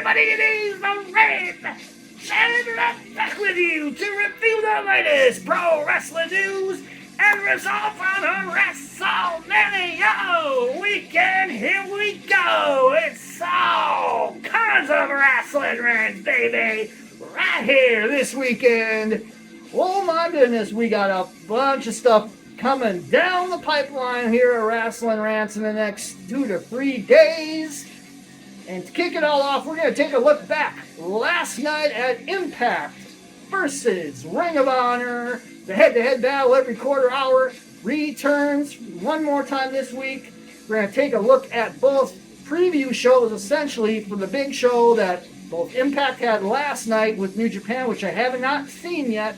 everybody, it is the Red. Shannon back with you to review the latest pro wrestling news and results on a WrestleMania weekend. Here we go. It's all kinds of wrestling rants, baby, right here this weekend. Oh my goodness, we got a bunch of stuff coming down the pipeline here at Wrestling Rants in the next 2 to 3 days. And to kick it all off, we're going to take a look back last night at Impact versus Ring of Honor. The head-to-head battle every quarter hour returns one more time this week. We're going to take a look at both preview shows, essentially, for the big show that both Impact had last night with New Japan, which I have not seen yet,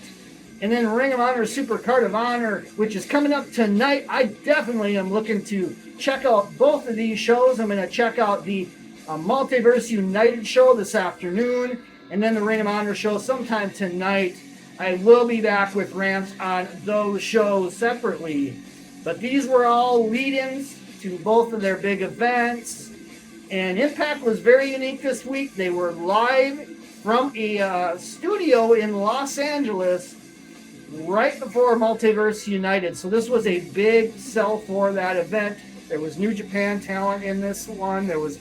and then Ring of Honor SuperCard of Honor, which is coming up tonight. I definitely am looking to check out both of these shows. I'm going to check out the Multiverse United show this afternoon, and then the Ring of Honor show sometime tonight. I will be back with rants on those shows separately. But these were all lead-ins to both of their big events. And Impact was very unique this week. They were live from a studio in Los Angeles right before Multiverse United. So this was a big sell for that event. There was New Japan talent in this one. There was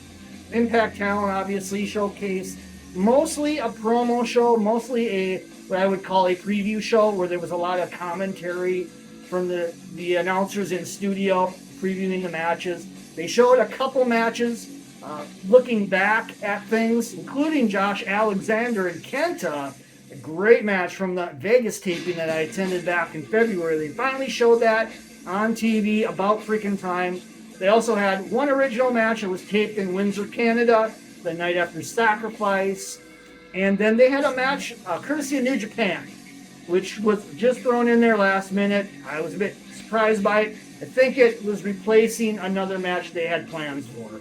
Impact talent, obviously, showcased. Mostly a promo show, mostly what I would call a preview show, where there was a lot of commentary from the announcers in studio previewing the matches. They showed a couple matches looking back at things, including Josh Alexander and Kenta. A great match from the Vegas taping that I attended back in February. They finally showed that on TV, about freaking time. They also had one original match that was taped in Windsor, Canada, the night after Sacrifice. And then they had a match courtesy of New Japan, which was just thrown in there last minute. I was a bit surprised by it. I think it was replacing another match they had plans for.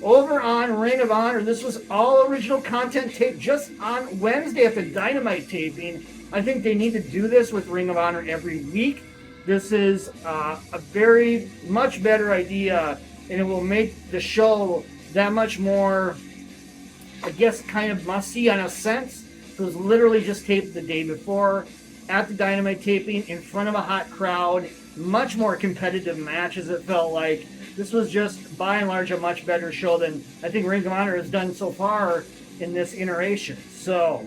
Over on Ring of Honor, this was all original content taped just on Wednesday at the Dynamite taping. I think they need to do this with Ring of Honor every week. This is a very much better idea, and it will make the show that much more, I guess, kind of must-see in a sense. It was literally just taped the day before at the Dynamite taping in front of a hot crowd. Much more competitive matches, it felt like. This was just, by and large, a much better show than I think Ring of Honor has done so far in this iteration. So,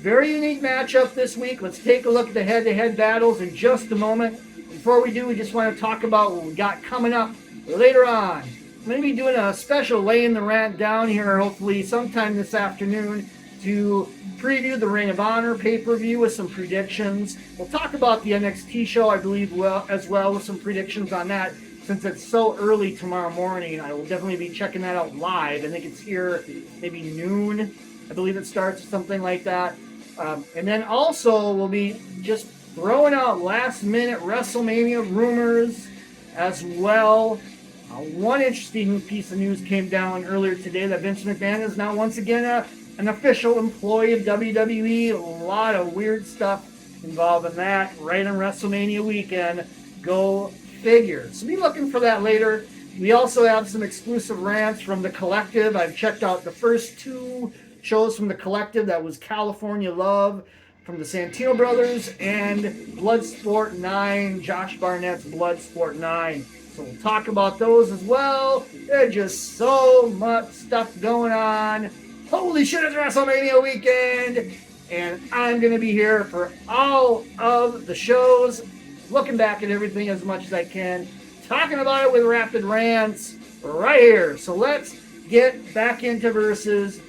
very unique matchup this week. Let's take a look at the head-to-head battles in just a moment. Before we do, we just want to talk about what we got coming up later on. I'm going to be doing a special laying the rant down here, hopefully sometime this afternoon, to preview the Ring of Honor pay-per-view with some predictions. We'll talk about the NXT show, I believe, as well, with some predictions on that. Since it's so early tomorrow morning, I will definitely be checking that out live. I think it's here maybe noon. I believe it starts, something like that. And then also we'll be just throwing out last-minute WrestleMania rumors as well. One interesting piece of news came down earlier today that Vince McMahon is now once again an official employee of WWE. A lot of weird stuff involved in that right on WrestleMania weekend. Go figure. So be looking for that later. We also have some exclusive rants from the Collective. I've checked out the first 2 shows from the Collective. That was California Love from the Santino Brothers and Bloodsport 9, Josh Barnett's Bloodsport 9. So we'll talk about those as well. There's just so much stuff going on. Holy shit, it's WrestleMania weekend! And I'm going to be here for all of the shows, looking back at everything as much as I can, talking about it with rapid rants right here. So let's get back into versus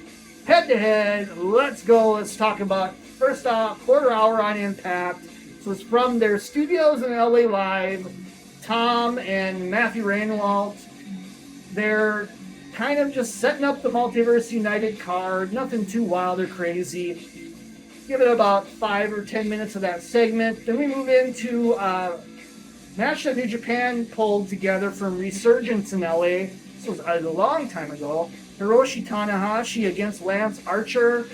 head-to-head. Let's go. Let's talk about, first off, quarter hour on Impact. So it's from their studios in LA Live. Tom and Matthew Rainwalt, they're kind of just setting up the Multiverse United card. Nothing too wild or crazy. Give it about 5 or 10 minutes of that segment. Then we move into a match that New Japan pulled together from Resurgence in LA. This was a long time ago. Hiroshi Tanahashi against Lance Archer.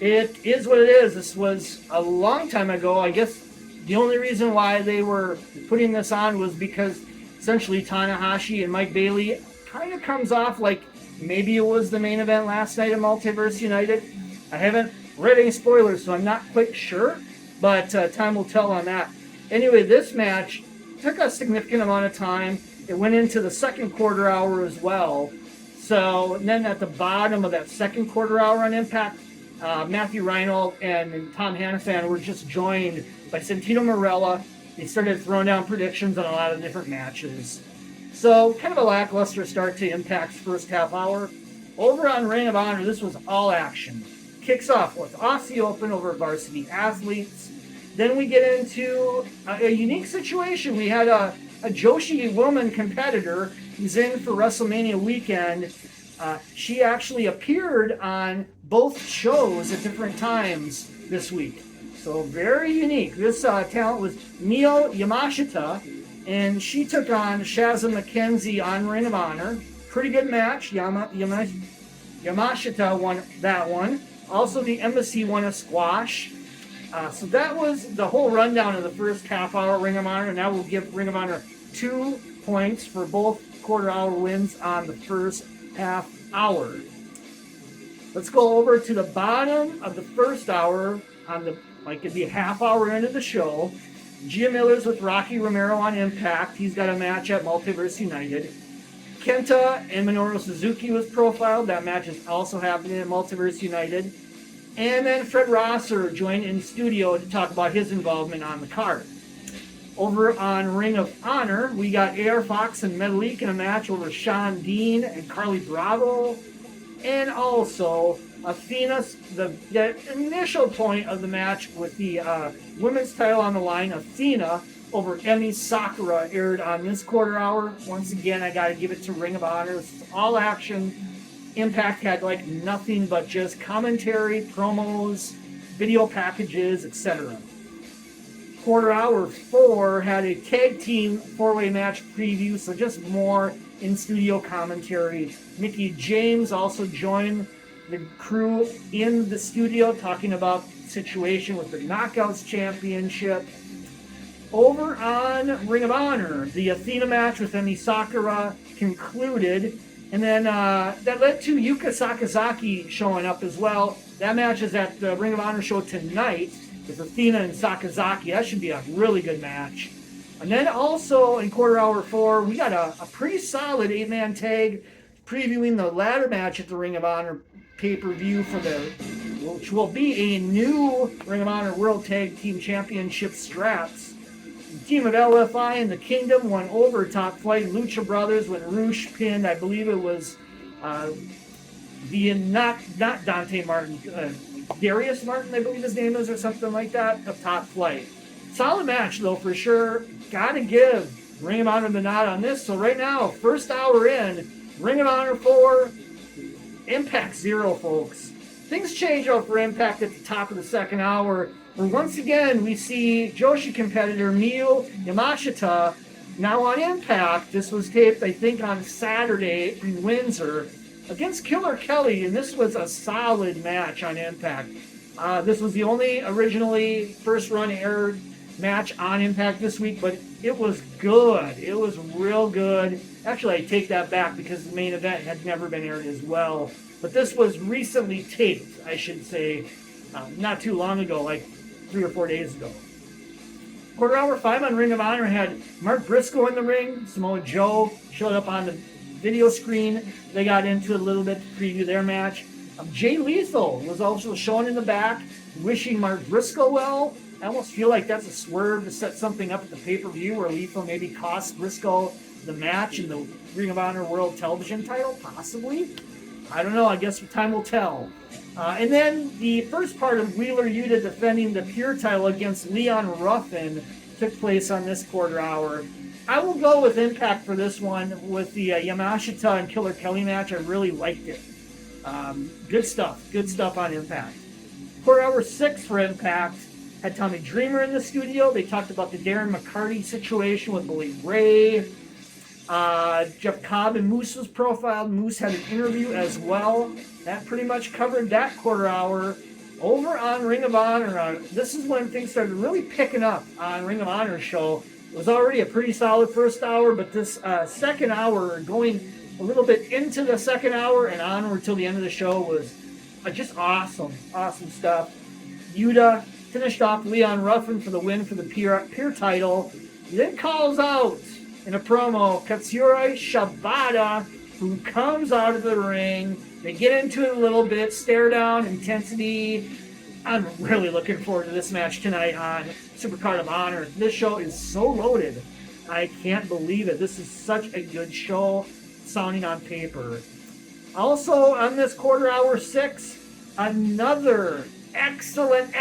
It is what it is. This was a long time ago. I guess the only reason why they were putting this on was because essentially Tanahashi and Mike Bailey kind of comes off like Maybe it was the main event last night at Multiverse United. I haven't read any spoilers, so I'm not quite sure, but time will tell on that. Anyway, this match took a significant amount of time. It went into the second quarter hour as well. So and then at the bottom of that second quarter hour on Impact, Matthew Reinhold and Tom Hannafan were just joined by Santino Marella. They started throwing down predictions on a lot of different matches. So kind of a lackluster start to Impact's first half hour. Over on Ring of Honor, this was all action. Kicks off with Aussie Open over Varsity Athletes. Then we get into a unique situation. We had a Joshi woman competitor who's in for WrestleMania weekend. She actually appeared on both shows at different times this week. So very unique. This talent was Mio Yamashita, and she took on Shazza McKenzie on Ring of Honor. Pretty good match. Yamashita won that one. Also, the Embassy won a squash. So that was the whole rundown of the first half hour Ring of Honor. And I will give Ring of Honor 2 points for both quarter hour wins on the first half hour. Let's go over to the bottom of the first hour on the it'd be a half hour into the show. Gia Miller's with Rocky Romero on Impact. He's got a match at Multiverse United. Kenta and Minoru Suzuki was profiled. That match is also happening at Multiverse United. And then Fred Rosser joined in studio to talk about his involvement on the card. Over on Ring of Honor, we got AR Fox and Metalik in a match over Sean Dean and Carly Bravo. And also Athena, the initial point of the match with the women's title on the line, Athena over Emi Sakura, aired on this quarter hour. Once again, I got to give it to Ring of Honor. It's all action. Impact had nothing but just commentary, promos, video packages, etc. Quarter hour 4 had a tag team 4-way match preview, so just more in-studio commentary. Mickey James also joined the crew in the studio talking about the situation with the Knockouts Championship. Over on Ring of Honor, the Athena match with Emi Sakura concluded, and then that led to Yuka Sakazaki showing up as well. That match is at the Ring of Honor show tonight with Athena and Sakazaki. That should be a really good match. And then also in quarter hour 4, we got a pretty solid 8-man tag previewing the ladder match at the Ring of Honor pay-per-view which will be a new Ring of Honor World Tag Team Championship straps. The team of LFI and the Kingdom won over Top Flight Lucha Brothers when Roosh pinned, I believe it was not Dante Martin, Darius Martin, I believe his name is, or something like that, of Top Flight. Solid match, though, for sure. Gotta give Ring of Honor the nod on this. So right now, first hour in, Ring of Honor 4, Impact 0, folks. Things change out for Impact at the top of the second hour, where once again we see Joshi competitor Mio Yamashita now on Impact. This was taped, I think, on Saturday in Windsor against Killer Kelly, and this was a solid match on Impact. This was the only originally first run aired match on Impact this week, but it was good. It was real good. Actually, I take that back because the main event had never been aired as well. But this was recently taped, I should say, not too long ago, like 3 or 4 days ago. Quarter hour 5 on Ring of Honor had Mark Briscoe in the ring. Samoa Joe showed up on the video screen. They got into it a little bit to preview their match. Jay Lethal was also shown in the back, wishing Mark Briscoe well. I almost feel like that's a swerve to set something up at the pay-per-view where Lethal maybe cost Briscoe the match in the Ring of Honor World Television title, possibly. I don't know. I guess time will tell. And then the first part of Wheeler Yuta defending the Pure title against Leon Ruffin took place on this quarter hour. I will go with Impact for this one with the Yamashita and Killer Kelly match. I really liked it. Good stuff. Good stuff on Impact. Quarter hour 6 for Impact had Tommy Dreamer in the studio. They talked about the Darren McCarty situation with Bully Ray. Jeff Cobb and Moose was profiled. Moose had an interview as well. That pretty much covered that quarter hour. Over on Ring of Honor, this is when things started really picking up on Ring of Honor's show. It was already a pretty solid first hour, but this second hour going a little bit into the second hour and onward till the end of the show was just awesome stuff. Yuta finished off Leon Ruffin for the win for the peer title. He then calls out in a promo Katsuyori Shibata, who comes out of the ring. They get into it a little bit, stare down, intensity. I'm really looking forward to this match tonight on SuperCard of Honor. This show is so loaded. I can't believe it. This is such a good show sounding on paper. Also on this quarter hour 6, another excellent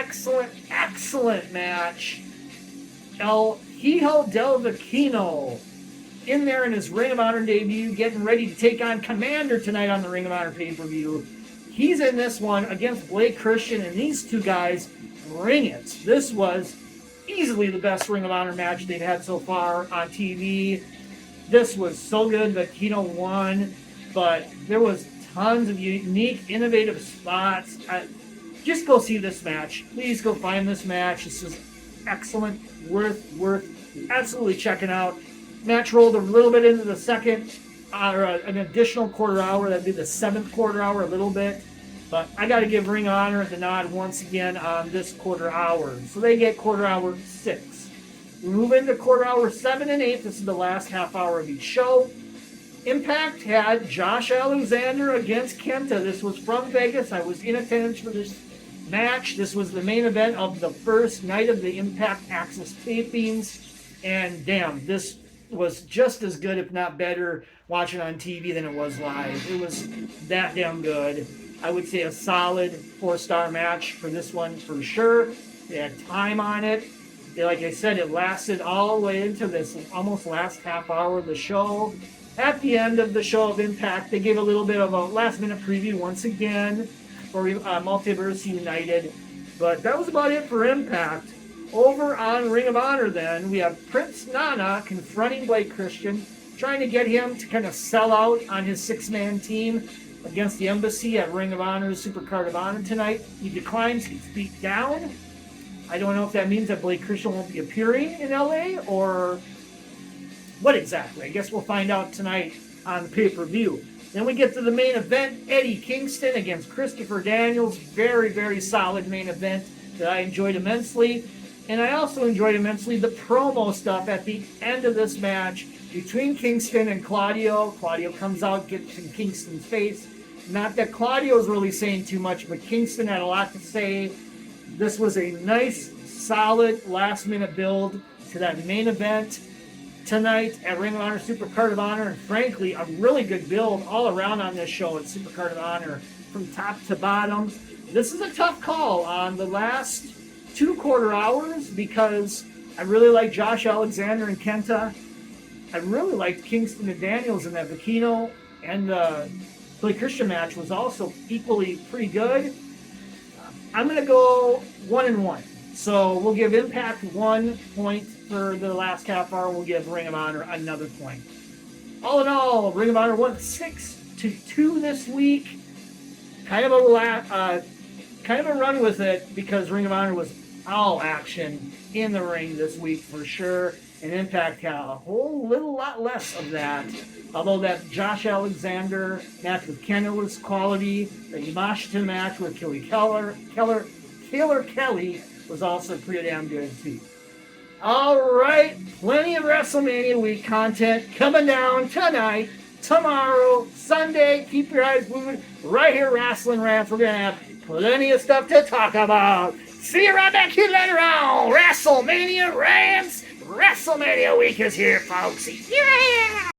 match. El Hijo del Vecino in there in his Ring of Honor debut, getting ready to take on Commander tonight on the Ring of Honor pay-per-view. He's in this one against Blake Christian, and these two guys bring it. This was easily the best Ring of Honor match they've had so far on TV. This was so good that Kino won, but there was tons of unique, innovative spots. Just go see this match. Please go find this match. This is excellent, worth absolutely checking out. Match rolled a little bit into the second, or an additional quarter hour. That'd be the 7th quarter hour a little bit. But I got to give Ring of Honor the nod once again on this quarter hour. So they get quarter hour 6. We move into quarter hour 7 and 8. This is the last half hour of each show. Impact had Josh Alexander against Kenta. This was from Vegas. I was in attendance for this match. This was the main event of the first night of the Impact Access tapings. And damn, this was just as good, if not better, watching on TV than it was live. It was that damn good. I would say a solid 4-star match for this one for sure. They had time on it. Like I said, it lasted all the way into this almost last half hour of the show. At the end of the show of Impact, they gave a little bit of a last-minute preview once again for Multiverse United. But that was about it for Impact. Over on Ring of Honor then, we have Prince Nana confronting Blake Christian, trying to get him to kind of sell out on his 6-man team against the Embassy at Ring of Honor's SuperCard of Honor tonight. He declines, he's beat down. I don't know if that means that Blake Christian won't be appearing in LA or what exactly. I guess we'll find out tonight on the pay-per-view. Then we get to the main event, Eddie Kingston against Christopher Daniels. Very solid main event that I enjoyed immensely. And I also enjoyed immensely the promo stuff at the end of this match between Kingston and Claudio. Claudio comes out, gets in Kingston's face. Not that Claudio's really saying too much, but Kingston had a lot to say. This was a nice, solid, last-minute build to that main event tonight at Ring of Honor SuperCard of Honor. And frankly, a really good build all around on this show at SuperCard of Honor from top to bottom. This is a tough call on the last 2 quarter hours because I really like Josh Alexander and Kenta. I really liked Kingston and Daniels in that Vecino, and the Blake Christian match was also equally pretty good. I'm going to go 1-1. So we'll give Impact 1 point for the last half hour. We'll give Ring of Honor another point. All in all, Ring of Honor won 6-2 this week. Kind of a run with it because Ring of Honor was all action in the ring this week for sure. And Impact had a whole little lot less of that. Although that Josh Alexander match with Kenta was quality, the Yamashita match with Killer Kelly was also pretty damn good too. Alright, plenty of WrestleMania week content coming down tonight, tomorrow, Sunday. Keep your eyes moving right here, Wrestling Rants. We're going to have plenty of stuff to talk about. See you right back here later on WrestleMania Rants. WrestleMania week is here, folks. Yeah!